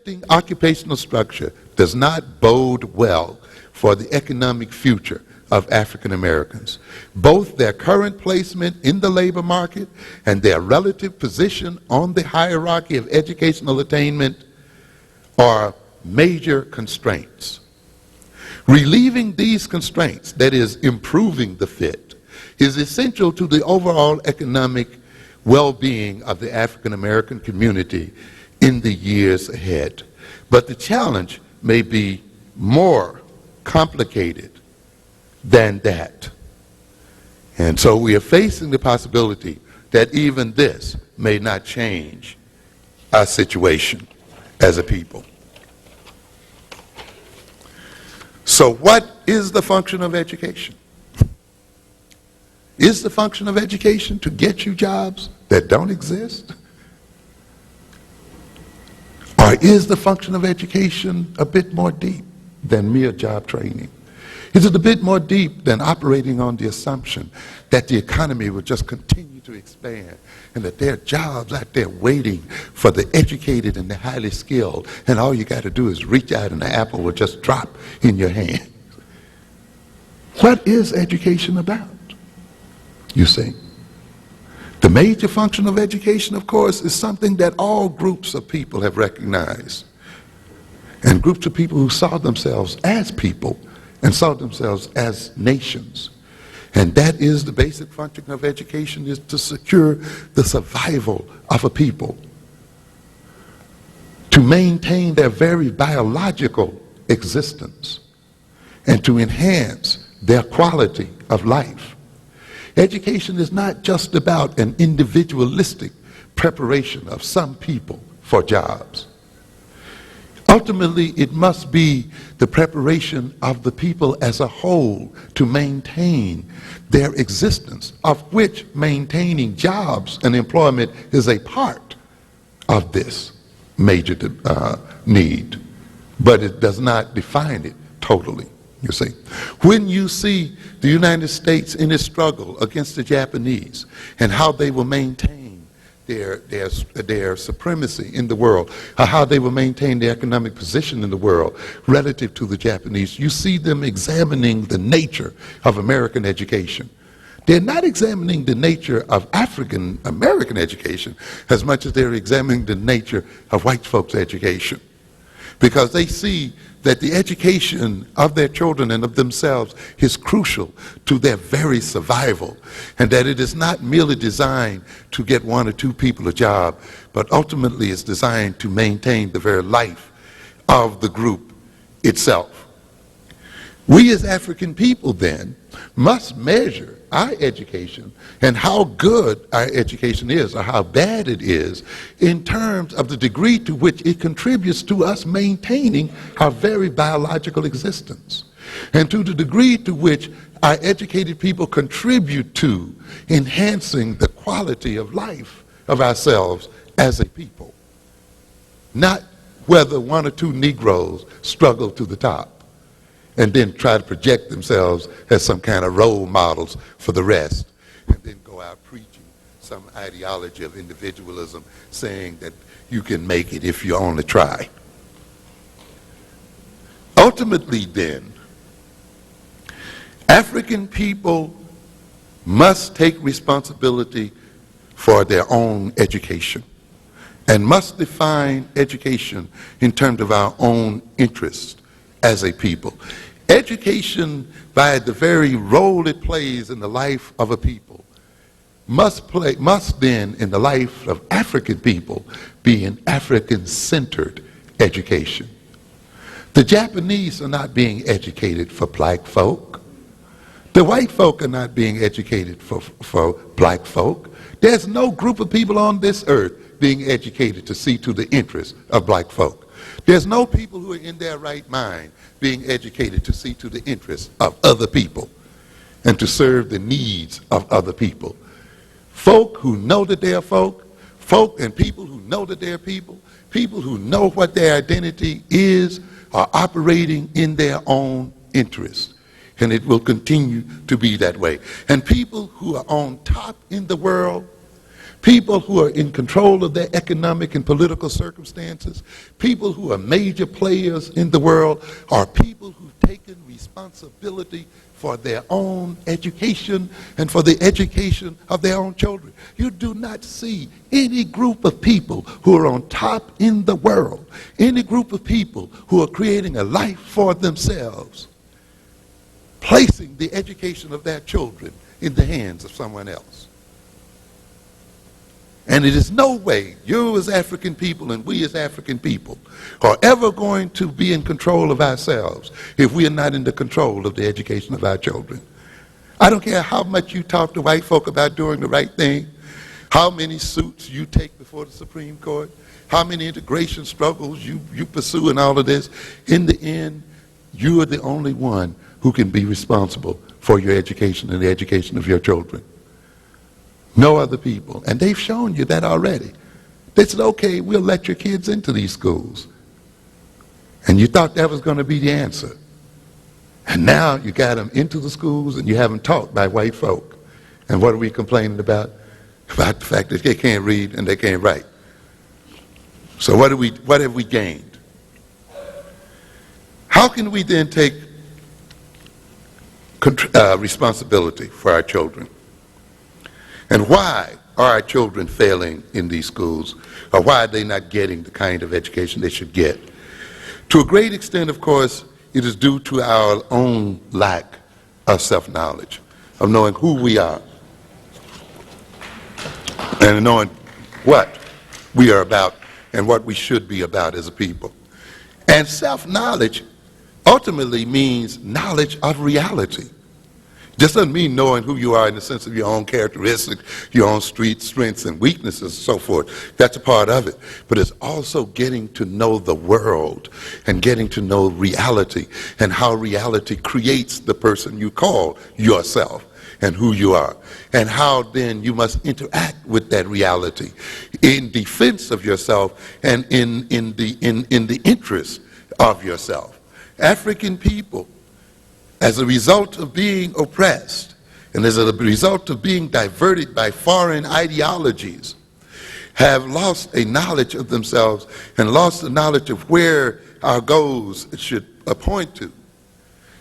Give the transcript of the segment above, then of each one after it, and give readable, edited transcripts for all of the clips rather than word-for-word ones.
shifting occupational structure does not bode well for the economic future of African Americans. Both their current placement in the labor market and their relative position on the hierarchy of educational attainment are major constraints. Relieving these constraints, that is, improving the fit, is essential to the overall economic well-being of the African American community in the years ahead. But the challenge may be more complicated than that. And so we are facing the possibility that even this may not change our situation as a people. So what is the function of education? Is the function of education to get you jobs that don't exist? Or is the function of education a bit more deep than mere job training? Is it a bit more deep than operating on the assumption that the economy will just continue to expand and that there are jobs out there waiting for the educated and the highly skilled, and all you got to do is reach out and the apple will just drop in your hand? What is education about? You see, the major function of education, of course, is something that all groups of people have recognized, and groups of people who saw themselves as people and saw themselves as nations. And that is the basic function of education, is to secure the survival of a people, to maintain their very biological existence, and to enhance their quality of life. Education is not just about an individualistic preparation of some people for jobs. Ultimately, it must be the preparation of the people as a whole to maintain their existence, of which maintaining jobs and employment is a part of this major need, but it does not define it totally, you see. When you see the United States in its struggle against the Japanese and how they will maintain their supremacy in the world, how they will maintain their economic position in the world relative to the Japanese, you see them examining the nature of American education. They're not examining the nature of African American education as much as they're examining the nature of white folks' education, because they see that the education of their children and of themselves is crucial to their very survival, and that it is not merely designed to get one or two people a job, but ultimately is designed to maintain the very life of the group itself. We as African people then must measure our education and how good our education is or how bad it is in terms of the degree to which it contributes to us maintaining our very biological existence, and to the degree to which our educated people contribute to enhancing the quality of life of ourselves as a people. Not whether one or two Negroes struggle to the top and then try to project themselves as some kind of role models for the rest, and then go out preaching some ideology of individualism, saying that you can make it if you only try. Ultimately then, African people must take responsibility for their own education and must define education in terms of our own interests as a people. Education, by the very role it plays in the life of a people, must then, in the life of African people, be an African-centered education. The Japanese are not being educated for black folk. The white folk are not being educated for black folk. There's no group of people on this earth being educated to see to the interests of black folk. There's no people who are in their right mind being educated to see to the interests of other people and to serve the needs of other people. Folk who know that they are folk and people who know that they are people who know what their identity is, are operating in their own interest. And it will continue to be that way. And people who are on top in the world people who are in control of their economic and political circumstances, people who are major players in the world, are people who've taken responsibility for their own education and for the education of their own children. You do not see any group of people who are on top in the world, any group of people who are creating a life for themselves, placing the education of their children in the hands of someone else. And it is no way you as African people and we as African people are ever going to be in control of ourselves if we are not in the control of the education of our children. I don't care how much you talk to white folk about doing the right thing, how many suits you take before the Supreme Court, how many integration struggles you pursue and all of this. In the end, you are the only one who can be responsible for your education and the education of your children. No other people. And they've shown you that already. They said, okay, we'll let your kids into these schools. And you thought that was going to be the answer. And now you got them into the schools and you have them taught by white folk. And what are we complaining about? About the fact that they can't read and they can't write. So what have we gained? How can we then take responsibility for our children? And why are our children failing in these schools? Or why are they not getting the kind of education they should get? To a great extent, of course, it is due to our own lack of self-knowledge, of knowing who we are, and knowing what we are about and what we should be about as a people. And self-knowledge ultimately means knowledge of reality. Just doesn't mean knowing who you are in the sense of your own characteristics, your own strengths and weaknesses and so forth. That's a part of it. But it's also getting to know the world and getting to know reality and how reality creates the person you call yourself and who you are, and how then you must interact with that reality in defense of yourself and in the interest of yourself. African people, as a result of being oppressed and as a result of being diverted by foreign ideologies, have lost a knowledge of themselves and lost the knowledge of where our goals should point to,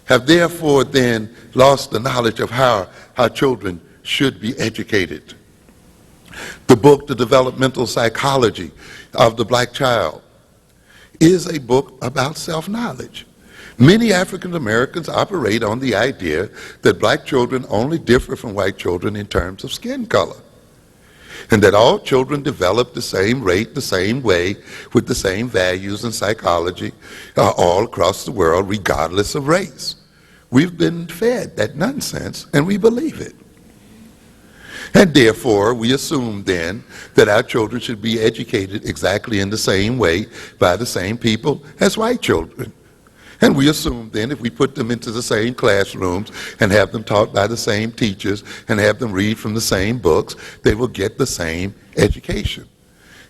have therefore then lost the knowledge of how our children should be educated. The book, The Developmental Psychology of the Black Child, is a book about self-knowledge. Many African Americans operate on the idea that black children only differ from white children in terms of skin color, and that all children develop the same rate, the same way, with the same values and psychology all across the world, regardless of race. We've been fed that nonsense, and we believe it. And therefore, we assume then that our children should be educated exactly in the same way by the same people as white children. And we assume then if we put them into the same classrooms and have them taught by the same teachers and have them read from the same books, they will get the same education.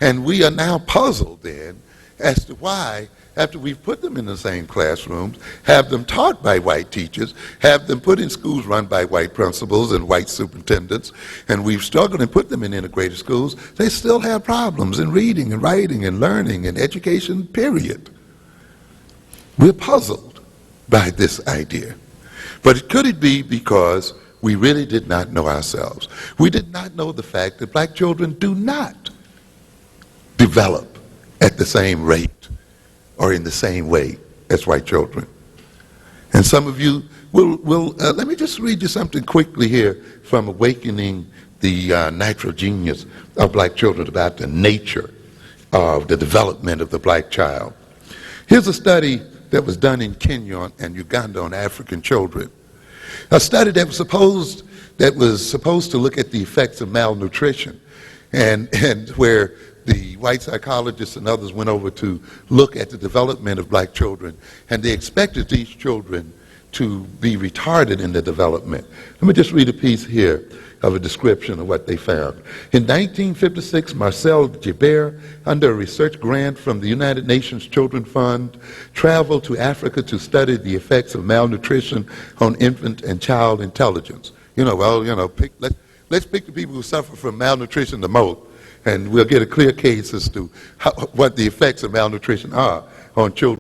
And we are now puzzled then as to why, after we've put them in the same classrooms, have them taught by white teachers, have them put in schools run by white principals and white superintendents, and we've struggled and put them in integrated schools, they still have problems in reading and writing and learning and education, period. We're puzzled by this idea. But could it be because we really did not know ourselves? We did not know the fact that black children do not develop at the same rate or in the same way as white children. And some of you will let me just read you something quickly here from Awakening the Natural Genius of Black Children about the nature of the development of the black child. Here's a study that was done in Kenya and Uganda on African children. A study that was supposed to look at the effects of malnutrition, and where the white psychologists and others went over to look at the development of black children, and they expected these children to be retarded in their development. Let me just read a piece here of a description of what they found. In 1956, Marcel Gibert, under a research grant from the United Nations Children Fund, traveled to Africa to study the effects of malnutrition on infant and child intelligence. Let's let's pick the people who suffer from malnutrition the most, and we'll get a clear case as to what the effects of malnutrition are on children.